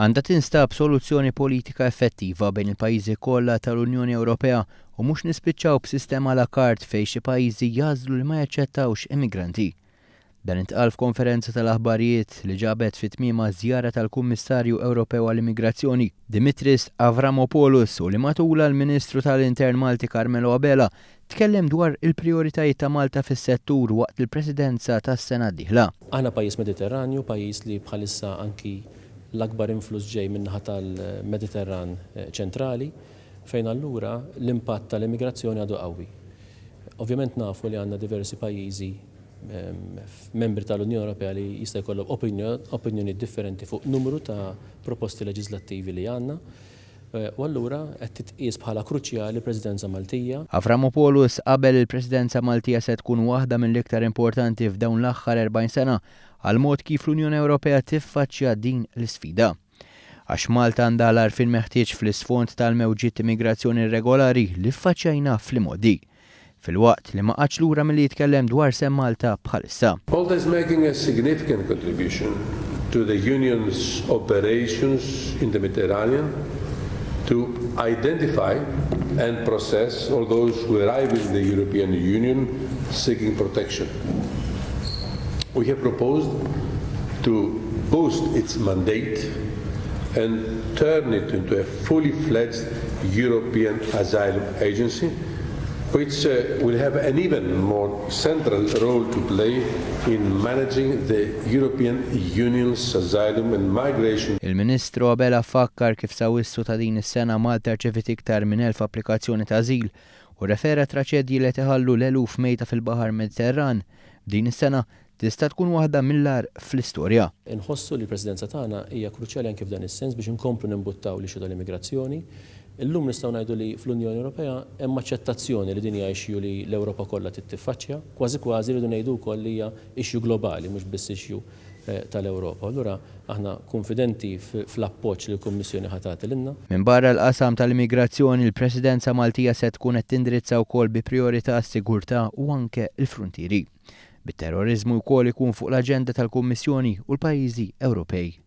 Għandha tinstab soluzzjoni politika effettiva bejn il-pajjiżi kollha tal-Unjoni Ewropea u mhux nispiċċaw b'sistema à la carte fejn xi pajjiżi jażlu li ma jaċċettawx immigranti. Dan intqal f'konferenza tal-aħbarijiet li ġabet fit-tmiema żjara tal-Kummissarju Ewropew għall-Immigrazzjoni Dimitris Avramopoulos u li matula l-Ministru tal-Intern Malti Carmelo Abela tkellem dwar il-prijoritajiet ta' Malta fis-settur waqt il-Presidenza tas-sena d-dieħla. Aħna pajjiż Mediterranju, pajjiż li bħalissa anki l-akbar influss ġej min-naħa tal-Mediterran ċentrali, fejn allura l-impatt tal-immigrazzjoni għadu qawwi. Ovvjament nafu li għandna diversi pajjiżi membri tal-Unjoni Ewropea li jista' jkollhom opinjoni differenti fuq numru ta' proposti leġislattivi li għandna. U allura qed titqies bħala kruċjali l-Presidenza Maltija. Avramopoulos qabel il-Presidenza Maltija se tkun waħda mill-iktar importanti f'dawn l-aħħar 40 sena għal mod kif l-Unjoni Ewropea tiffaċċja din l-isfida. Għax Malta għandha l-għarfien meħtieġ fl-isfond tal-mewġiet immigrazzjoni irregolari li ffaċċjajna fl-modi. Fil-waqt li ma qatx lura milli jitkellem dwar sem Malta bħalissa. Malta is making a significant contribution to the Union's operations in the Mediterranean to identify and process all those who arrive in the European Union seeking protection. We have proposed to boost its mandate and turn it into a fully fledged European Asylum Agency, which will have an even more central role to play in managing the European Union's asylum and migration. Il-Ministru Abela fakkar kif sawissu ta' din is-sena Malta rċevit iktar minn 1000 applikazzjoni ta' ażil u refera traċedji li teħallu l-eluf mejta fil-Baħar Mediterran. Din is-sena tista' tkun waħda mill-ar fl-istorja. Inħossu li l-Presidenza tagħna hija kruċjali anke f'dan is-sens biex inkomplu nimbuttaw l-ixu tal-immigrazzjoni. Illum nistgħu ngħidu li fl-Unjoni Ewropea hemm aċċettazzjoni li din hija ixju li l-Ewropa kollha tittiffaċċja, kważi rridu ngħidu wkoll li hija ixju globali mhux biss ixju tal-Ewropa. Allura aħna konfidenti fl-appoġġ li l-Kummissjoni ħatati lilna. Minn barra l-qasam tal-immigrazzjoni, il-Presidenza Maltija se tkun qed tindirizza wkoll bi prijorità s-sigurtà u anke l-fruntieri. Bit-terrorizmu wkoll ikun fuq l-aġenda tal-Kummissjoni u l-pajjiżi Ewropej.